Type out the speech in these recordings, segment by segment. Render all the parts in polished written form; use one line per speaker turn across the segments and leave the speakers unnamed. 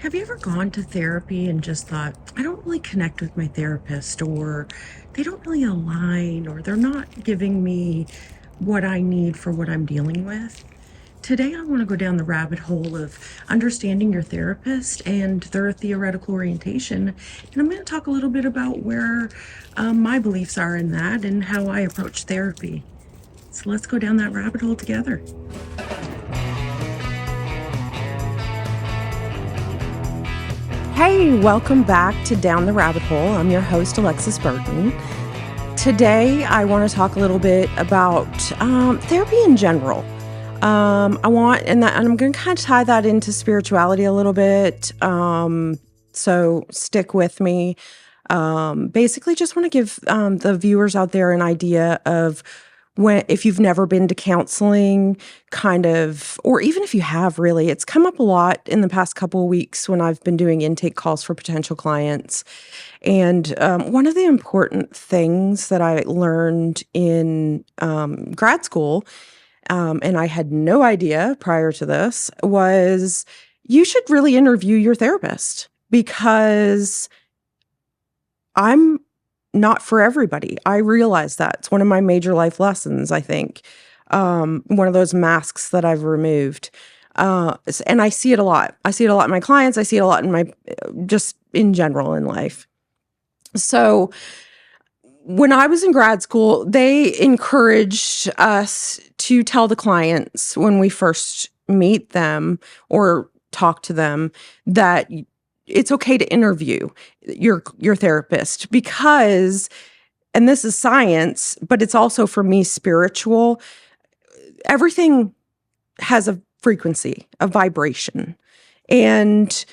Have you ever gone to therapy and just thought, I don't really connect with my therapist, or they don't really align, or they're not giving me what I need for what I'm dealing with? Today, I want to go down the rabbit hole of understanding your therapist and their theoretical orientation. And I'm going to talk a little bit about where my beliefs are in that and how I approach therapy. So let's go down that rabbit hole together. Hey, welcome back to Down the Rabbit Hole. I'm your host, Alexis Burton. Today, I want to talk a little bit about therapy in general. And I'm going to kind of tie that into spirituality a little bit. So stick with me. Basically, just want to give the viewers out there an idea of if you've never been to counseling, or even if you have really, it's come up a lot in the past couple of weeks when I've been doing intake calls for potential clients. And one of the important things that I learned in grad school, and I had no idea prior to this, was you should really interview your therapist, because I'm not for everybody. I realize that. It's one of my major life lessons, I think. One of those masks that I've removed. And I see it a lot. I see it a lot in my clients. I see it a lot in just in general in life. So when I was in grad school, they encouraged us to tell the clients when we first meet them or talk to them that it's okay to interview your therapist, because, and this is science, but it's also for me spiritual, everything has a frequency, a vibration, and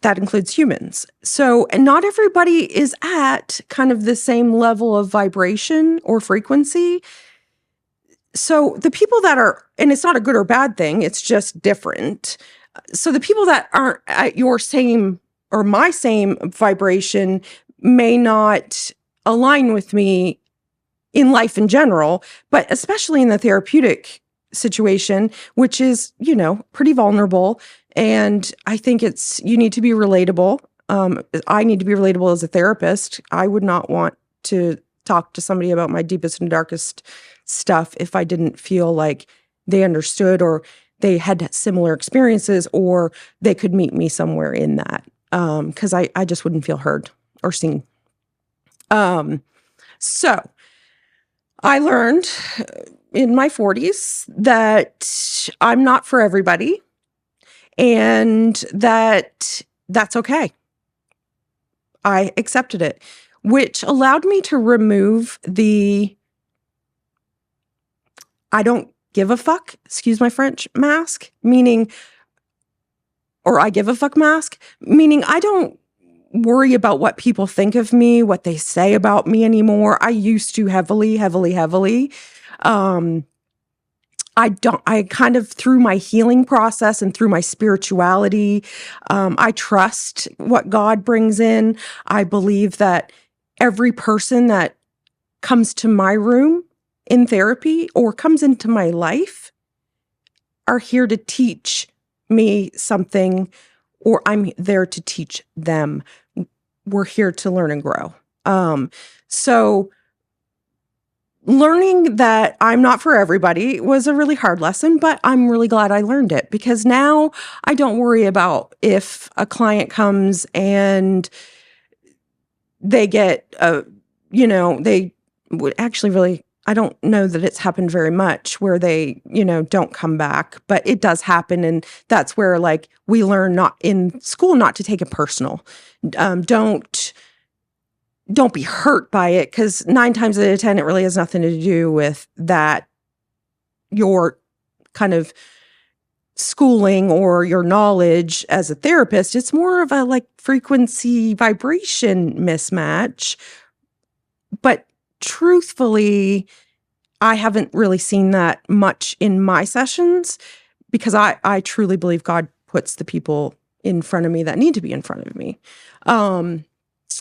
that includes humans. So, and not everybody is at kind of the same level of vibration or frequency. So the people that are, and it's not a good or bad thing, it's just different. So the people that aren't at your same or my same vibration may not align with me in life in general, but especially in the therapeutic situation, which is, pretty vulnerable. And I think you need to be relatable. I need to be relatable as a therapist. I would not want to talk to somebody about my deepest and darkest stuff if I didn't feel like they understood, or they had similar experiences, or they could meet me somewhere in that. Because I just wouldn't feel heard or seen. So I learned in my 40s that I'm not for everybody, and that's okay. I accepted it, which allowed me to remove the I don't give a fuck, excuse my French, mask, or I give a fuck mask, meaning I don't worry about what people think of me, what they say about me anymore. I used to heavily. I kind of, through my healing process and through my spirituality, I trust what God brings in. I believe that every person that comes to my room in therapy or comes into my life are here to teach me something, or I'm there to teach them. We're here to learn and grow. So learning that I'm not for everybody was a really hard lesson, but I'm really glad I learned it, because now I don't worry about if a client comes and they get, they would actually really, I don't know that it's happened very much where they, don't come back, but it does happen. And that's where, we learn not in school, not to take it personal. Don't be hurt by it, because 9 times out of 10, it really has nothing to do with that, your kind of schooling or your knowledge as a therapist. It's more of a frequency vibration mismatch. But truthfully, I haven't really seen that much in my sessions, because I truly believe God puts the people in front of me that need to be in front of me.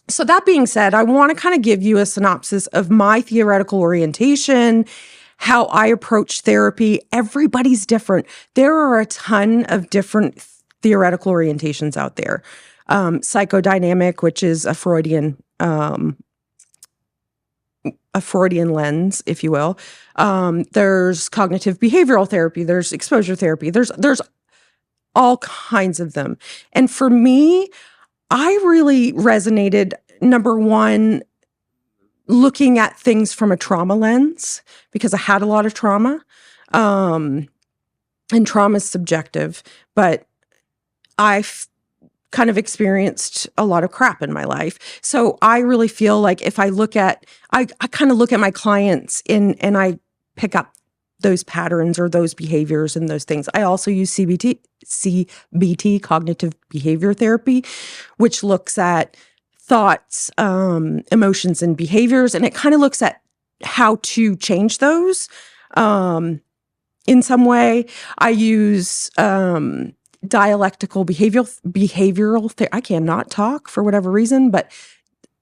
So that being said, I want to kind of give you a synopsis of my theoretical orientation, how I approach therapy. Everybody's different. There are a ton of different theoretical orientations out there. Psychodynamic, which is a Freudian lens, if you will. There's cognitive behavioral therapy. There's exposure therapy. There's all kinds of them. And for me, I really resonated, number one, looking at things from a trauma lens, because I had a lot of trauma. And trauma is subjective, but I've kind of experienced a lot of crap in my life. So I really feel like if I kind of look at my clients and I pick up those patterns or those behaviors and those things. I also use CBT, cognitive behavior therapy, which looks at thoughts, emotions, and behaviors. And it kind of looks at how to change those in some way. I use dialectical behavioral therapy. I cannot talk for whatever reason, but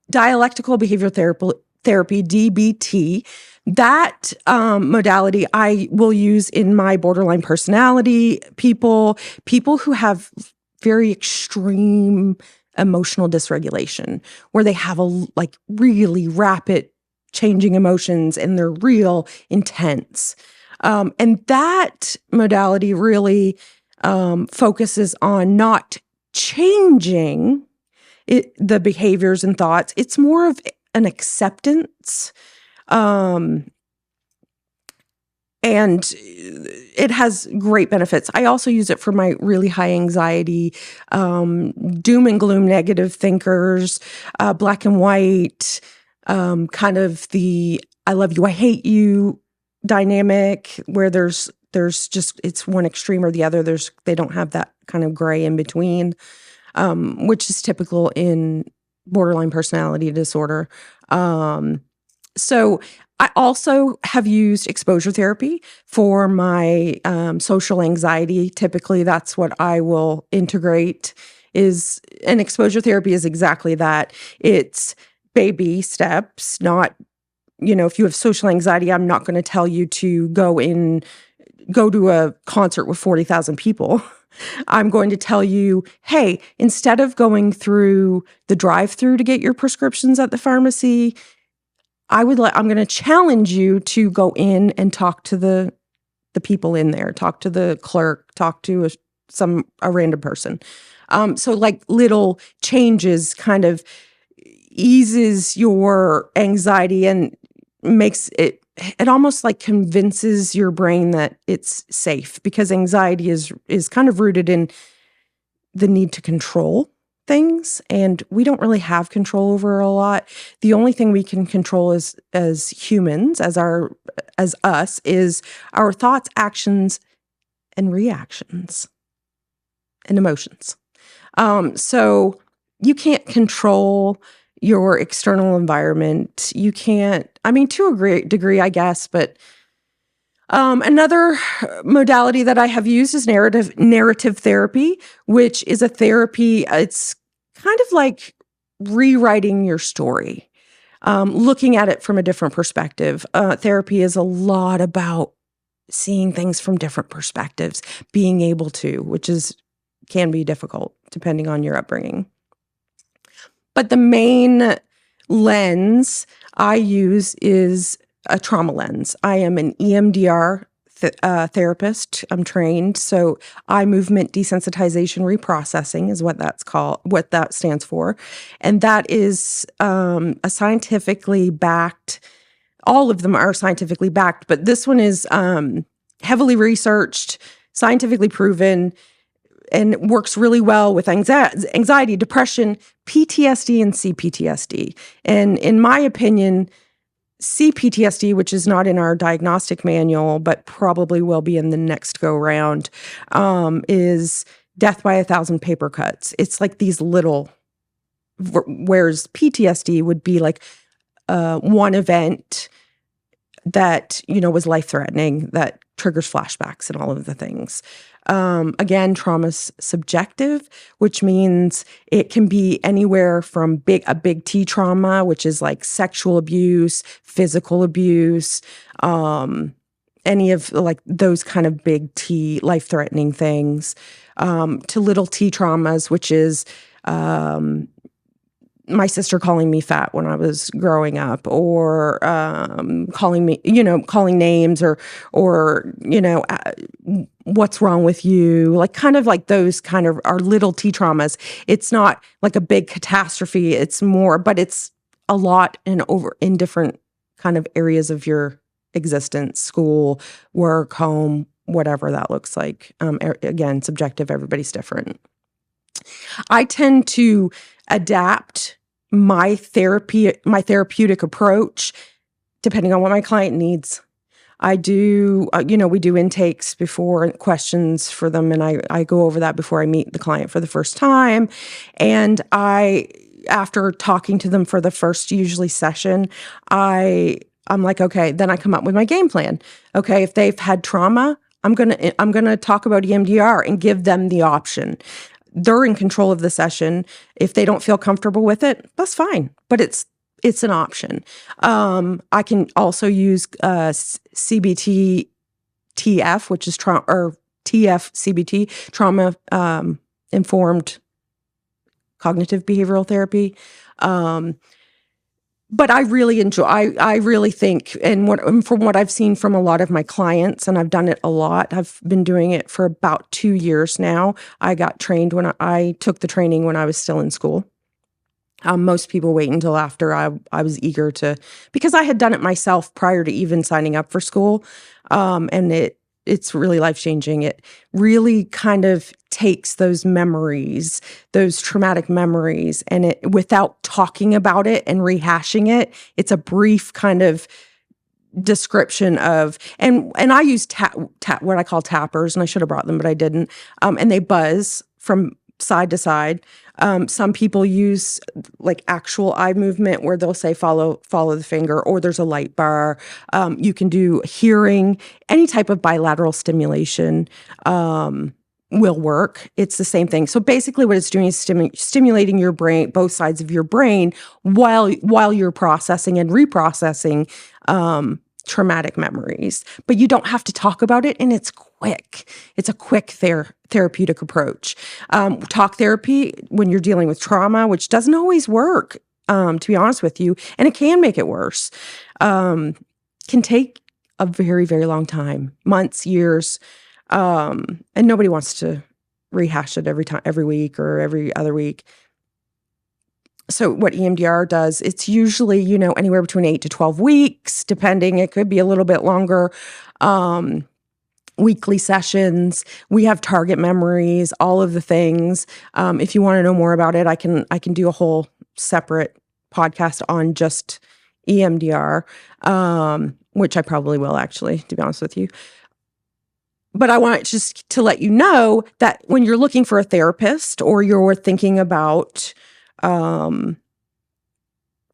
dialectical behavioral therapy, DBT, that modality I will use in my borderline personality people who have very extreme emotional dysregulation, where they have really rapid changing emotions and they're real intense. And that modality really focuses on not changing the behaviors and thoughts. It's more of an acceptance. And it has great benefits. I also use it for my really high anxiety, doom and gloom negative thinkers, black and white, kind of the I love you, I hate you dynamic, where there's just, it's one extreme or the other. They don't have that kind of gray in between, which is typical in borderline personality disorder. So I also have used exposure therapy for my social anxiety. Typically, that's what I will integrate. And exposure therapy is exactly that. It's baby steps, not, if you have social anxiety, I'm not going to tell you to go to a concert with 40,000 people. I'm going to tell you, hey, instead of going through the drive-through to get your prescriptions at the pharmacy, I'm going to challenge you to go in and talk to the people in there, talk to the clerk, talk to a random person. So like little changes kind of eases your anxiety and makes it almost like convinces your brain that it's safe, because anxiety is kind of rooted in the need to control things, and we don't really have control over a lot. The only thing we can control as humans, as us, is our thoughts, actions, and reactions and emotions. So you can't control your external environment. You can't, to a great degree, I guess, but another modality that I have used is narrative therapy, which is a therapy. It's kind of like rewriting your story, looking at it from a different perspective. Therapy is a lot about seeing things from different perspectives, being able to, which can be difficult depending on your upbringing. But the main lens I use is a trauma lens. I am an EMDR therapist. I'm trained. So eye movement desensitization reprocessing is what that stands for. And that is a scientifically backed, all of them are scientifically backed, but this one is heavily researched, scientifically proven, and works really well with anxiety, depression, PTSD, and CPTSD. And in my opinion, CPTSD, which is not in our diagnostic manual, but probably will be in the next go round, is death by 1,000 paper cuts. It's like these little, whereas PTSD would be like one event that, was life-threatening, that triggers flashbacks and all of the things. Again, trauma's subjective, which means it can be anywhere from a big T trauma, which is like sexual abuse, physical abuse, any of like those kind of big T life-threatening things, to little T traumas, which is my sister calling me fat when I was growing up, or calling me, calling names, or what's wrong with you? Like kind of like those kind of are little T traumas. It's not like a big catastrophe. It's more, but it's a lot in different kind of areas of your existence: school, work, home, whatever that looks like. Again, subjective. Everybody's different. I tend to adapt my therapeutic approach depending on what my client needs. I do, we do intakes before, questions for them, and I go over that before I meet the client for the first time. And after talking to them for the first usually session, I'm like, okay, then I come up with my game plan. Okay, if they've had trauma, I'm gonna talk about EMDR and give them the option. They're in control of the session. If they don't feel comfortable with it, that's fine. But it's an option. I can also use CBT TF, which is TF-CBT, trauma informed cognitive behavioral therapy. But I really enjoy, I really think, and from what I've seen from a lot of my clients, and I've done it a lot, I've been doing it for about 2 years now. I got trained I took the training when I was still in school. Most people wait until after I was eager to, because I had done it myself prior to even signing up for school. And it's really life-changing. It really kind of takes those memories, those traumatic memories, and it, without talking about it and rehashing it, it's a brief kind of description of, and I use what I call tappers, and I should have brought them, but I didn't. And they buzz from side to side. Some people use like actual eye movement where they'll say follow the finger, or there's a light bar. You can do hearing, any type of bilateral stimulation will work. It's the same thing. So basically what it's doing is stimulating your brain, both sides of your brain, while you're processing and reprocessing traumatic memories. But you don't have to talk about it, and it's quick. It's a quick therapeutic approach. Talk therapy, when you're dealing with trauma, which doesn't always work, to be honest with you, and it can make it worse, can take a very, very long time, months, years, and nobody wants to rehash it every week or every other week. So what EMDR does, it's usually, anywhere between 8 to 12 weeks, depending. It could be a little bit longer. Weekly sessions. We have target memories, all of the things. If you want to know more about it, I can do a whole separate podcast on just EMDR, which I probably will, actually, to be honest with you. But I want just to let you know that when you're looking for a therapist, or you're thinking about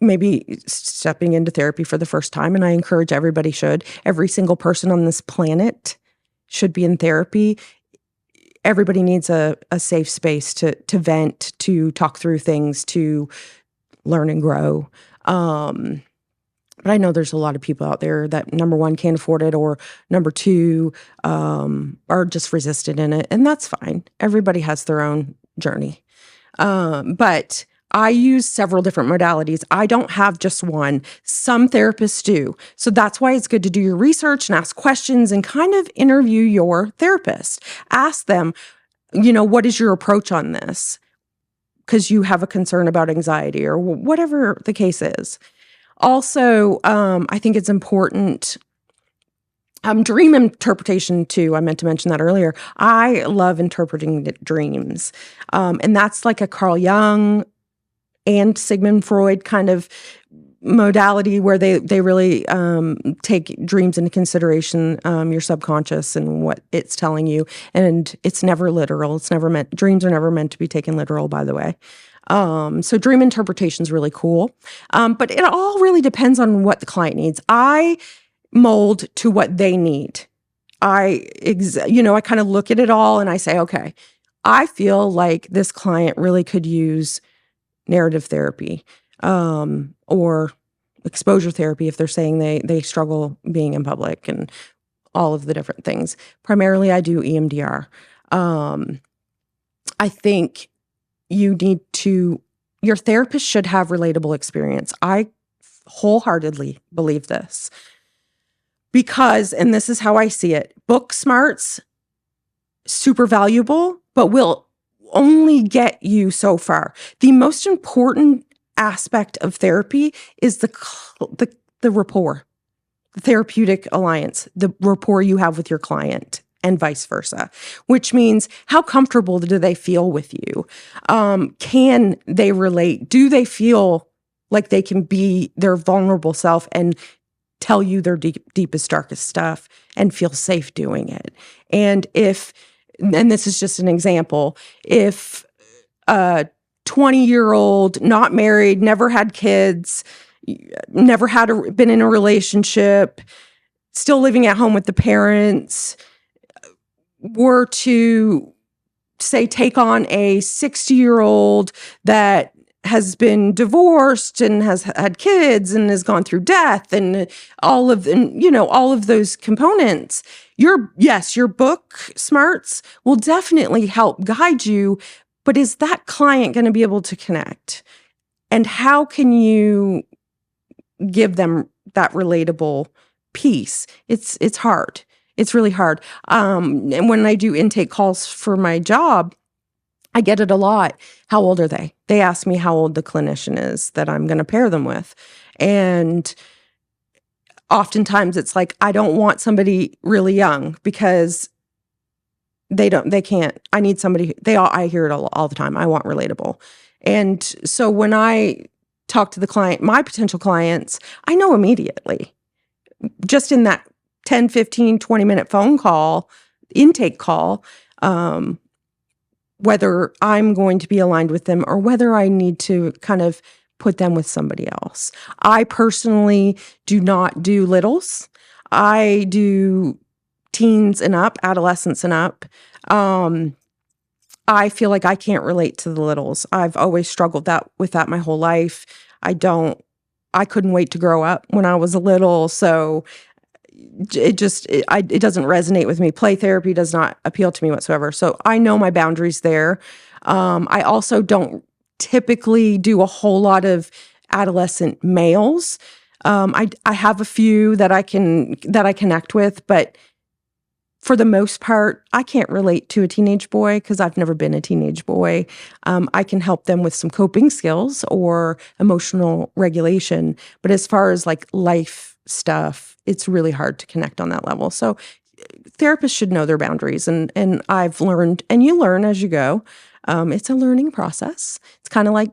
maybe stepping into therapy for the first time, and I encourage everybody should. Every single person on this planet should be in therapy. Everybody needs a safe space to vent, to talk through things, to learn and grow. But I know there's a lot of people out there that, number one, can't afford it, or number two, are just resistant in it. And that's fine. Everybody has their own journey. But I use several different modalities. I don't have just one. Some therapists do. So that's why it's good to do your research and ask questions and kind of interview your therapist. Ask them, what is your approach on this? Because you have a concern about anxiety or whatever the case is. Also, I think it's important. Dream interpretation too. I meant to mention that earlier. I love interpreting dreams. And that's like a Carl Jung and Sigmund Freud kind of modality where they really take dreams into consideration, your subconscious and what it's telling you. And it's never literal. Dreams are never meant to be taken literal, by the way. So dream interpretation is really cool. But it all really depends on what the client needs. I mold to what they need. I kind of look at it all and I say, okay, I feel like this client really could use narrative therapy, or exposure therapy if they're saying they struggle being in public, and all of the different things. Primarily, I do EMDR. I think your therapist should have relatable experience. I wholeheartedly believe this because, and this is how I see it, book smarts, super valuable, but will only get you so far. The most important aspect of therapy is the rapport, the therapeutic alliance, the rapport you have with your client, and vice versa, which means how comfortable do they feel with you? Can they relate? Do they feel like they can be their vulnerable self and tell you their deepest, darkest stuff and feel safe doing it? And this is just an example, if a 20-year-old, not married, never had kids, never been in a relationship, still living at home with the parents, were to, say, take on a 60-year-old that has been divorced and has had kids and has gone through death and all of those components, your book smarts will definitely help guide you. But is that client going to be able to connect? And how can you give them that relatable piece? It's hard. It's really hard. And when I do intake calls for my job, I get it a lot. How old are they? They ask me how old the clinician is that I'm going to pair them with. And oftentimes it's like, I don't want somebody really young because they can't. I need somebody, I hear it all the time. I want relatable. And so when I talk to the client, my potential clients, I know immediately, just in that 10, 15, 20-minute phone call, intake call, whether I'm going to be aligned with them or whether I need to kind of put them with somebody else. I personally do not do littles. I do teens and up, adolescents and up. I feel like I can't relate to the littles. I've always struggled with that my whole life. I couldn't wait to grow up when I was a little, so it doesn't resonate with me. Play therapy does not appeal to me whatsoever. So I know my boundaries there. I also don't typically do a whole lot of adolescent males. I have a few that I connect with, but for the most part, I can't relate to a teenage boy because I've never been a teenage boy. I can help them with some coping skills or emotional regulation. But as far as like life stuff, it's really hard to connect on that level. So therapists should know their boundaries. And I've learned, and you learn as you go. It's a learning process. It's kind of like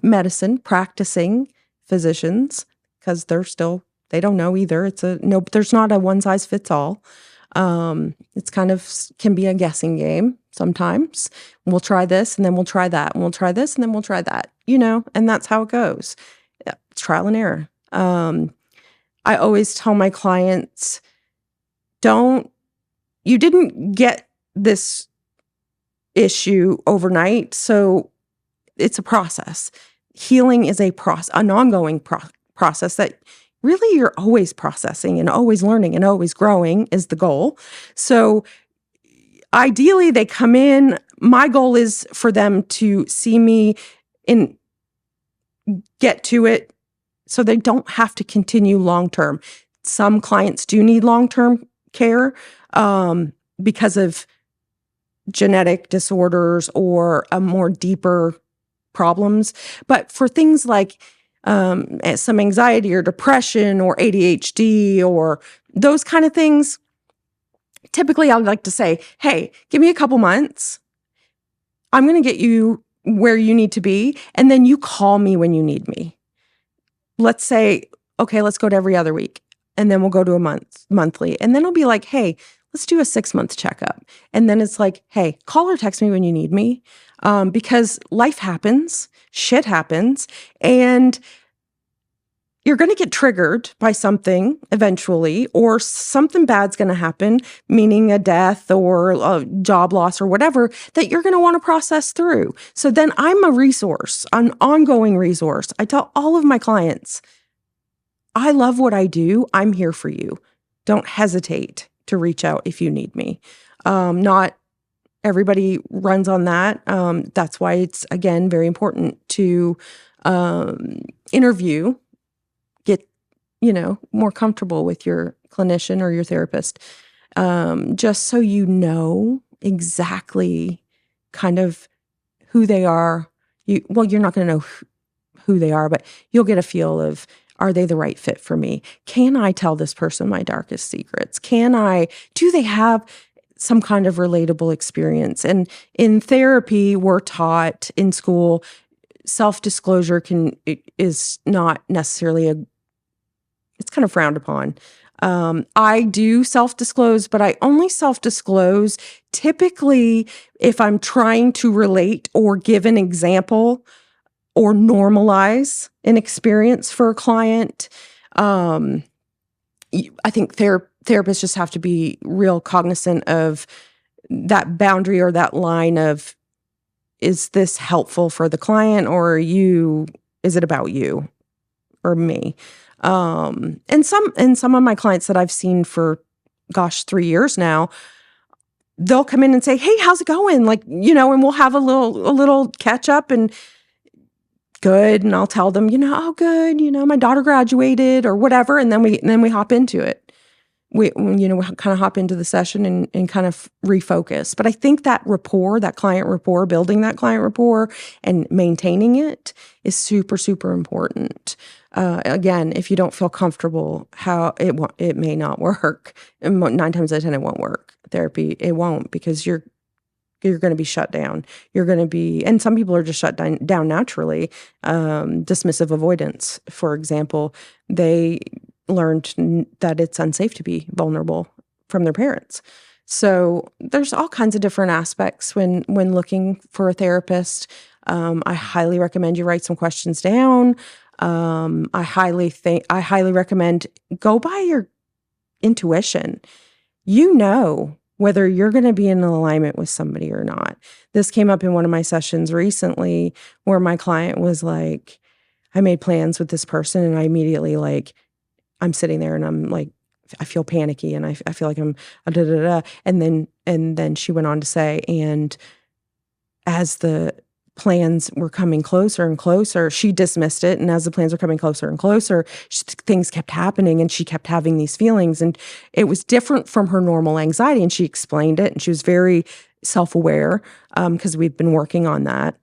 medicine, practicing physicians, because they don't know either. There's not a one size fits all. It's kind of can be a guessing game sometimes. We'll try this and then we'll try that, and we'll try this and then we'll try that, and that's how it goes. Yeah, it's trial and error. I always tell my clients, you didn't get this issue overnight. So it's a process. Healing is an ongoing process that really you're always processing and always learning and always growing is the goal. So ideally they come in, my goal is for them to see me and get to it so they don't have to continue long-term. Some clients do need long-term care because of genetic disorders or a more deeper problems. But for things like some anxiety or depression or ADHD or those kind of things, typically I would like to say, hey, give me a couple months. I'm going to get you where you need to be. And then you call me when you need me. Let's say, okay, let's go to every other week. And then we'll go to monthly. And then it'll be like, hey, let's do a 6-month checkup. And then it's like, hey, call or text me when you need me. Because life happens, shit happens, and you're going to get triggered by something eventually, or something bad's going to happen, meaning a death or a job loss or whatever, that you're going to want to process through. So then I'm a resource, an ongoing resource. I tell all of my clients, I love what I do. I'm here for you. Don't hesitate to reach out if you need me. Not everybody runs on that. That's why it's, again, very important to interview, get, more comfortable with your clinician or your therapist, just so you know exactly kind of who they are. You're not going to know who they are, but you'll get a feel of, are they the right fit for me? Can I tell this person my darkest secrets? Do they have some kind of relatable experience? And in therapy, we're taught in school, self-disclosure is not necessarily it's kind of frowned upon. I do self-disclose, but I only self-disclose typically if I'm trying to relate or give an example or normalize an experience for a client. I think therapists just have to be real cognizant of that boundary or that line of, is this helpful for the client, or is it about you or me? And some of my clients that I've seen for, 3 years now, they'll come in and say, "Hey, how's it going?" And we'll have a little catch up, and good. And I'll tell them, "Oh, good. My daughter graduated," or whatever. And then we hop into it. We kind of hop into the session and kind of refocus. But I think that rapport, that client rapport, building that client rapport and maintaining it is super, super important. Again, if you don't feel comfortable, it may not work. And 9 times out of 10, it won't work. Therapy, it won't, because you're going to be shut down. You're going to be, and some people are just shut down naturally. Dismissive avoidance, for example, they learned that it's unsafe to be vulnerable from their parents. So there's all kinds of different aspects when looking for a therapist. I highly recommend you write some questions down. I highly recommend go by your intuition. Whether you're going to be in alignment with somebody or not. This came up in one of my sessions recently where my client was like, I made plans with this person, and I immediately, I'm sitting there and I'm like, I feel panicky, and I feel like I'm da da da. And then she went on to say, and as the plans were coming closer and closer, she dismissed it. And as the plans were coming closer and closer, things kept happening, and she kept having these feelings, and it was different from her normal anxiety. And she explained it, and she was very self-aware, because we've been working on that.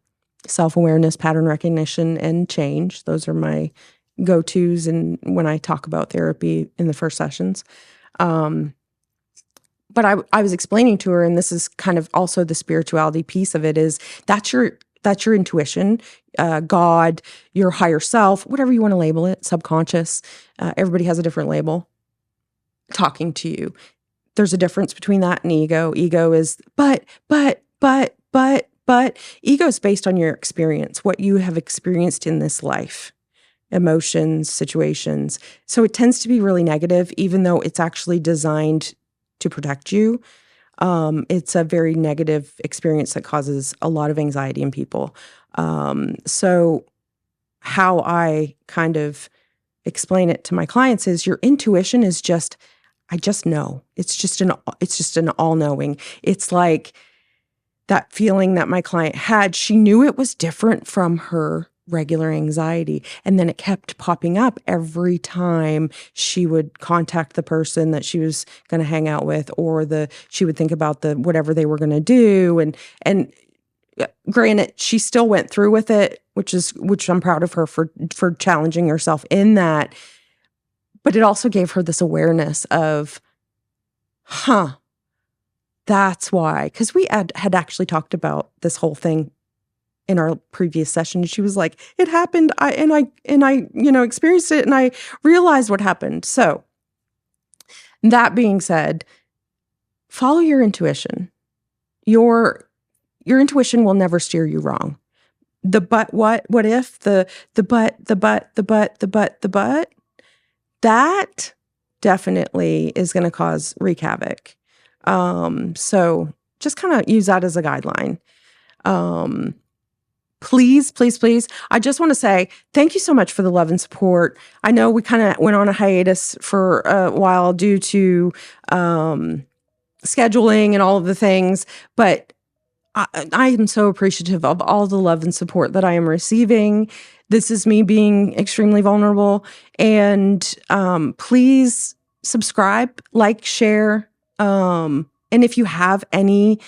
Self-awareness, pattern recognition, and change. Those are my go-tos and when I talk about therapy in the first sessions. But I was explaining to her, and this is kind of also the spirituality piece of it, is that's your intuition, God, your higher self, whatever you want to label it, subconscious. Everybody has a different label talking to you. There's a difference between that and ego. Ego is, but. Ego is based on your experience, what you have experienced in this life. Emotions, situations. So it tends to be really negative, even though it's actually designed to protect you. It's a very negative experience that causes a lot of anxiety in people. So how I kind of explain it to my clients is, your intuition is just, I just know. It's just an all-knowing. It's like that feeling that my client had. She knew it was different from her regular anxiety. And then it kept popping up every time she would contact the person that she was going to hang out with, or she would think about whatever they were going to do. And granted, she still went through with it, which I'm proud of her for challenging herself in that. But it also gave her this awareness of, that's why. Because we had actually talked about this whole thing in our previous session. She was like, it happened. I experienced it, and I realized what happened. So that being said, follow your intuition. Your intuition will never steer you wrong. The but what if, the but, that definitely is going to cause wreak havoc. So just kind of use that as a guideline. Please, please, please. I just want to say thank you so much for the love and support. I know we kind of went on a hiatus for a while due to scheduling and all of the things, but I am so appreciative of all the love and support that I am receiving. This is me being extremely vulnerable. And please subscribe, like, share. And if you have any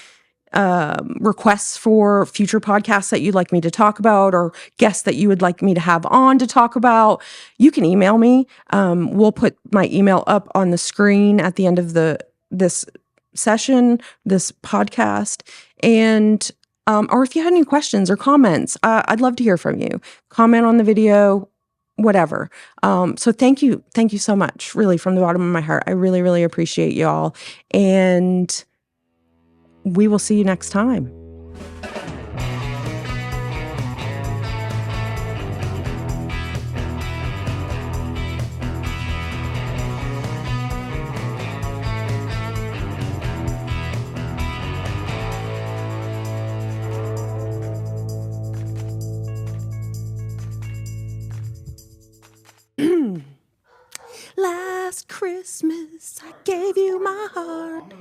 requests for future podcasts that you'd like me to talk about, or guests that you would like me to have on to talk about, you can email me. We'll put my email up on the screen at the end of this session, this podcast. And or if you had any questions or comments, I'd love to hear from you. Comment on the video, whatever. So thank you so much, really, from the bottom of my heart. I really, really appreciate y'all. And we will see you next time. Last Christmas, I gave you my heart.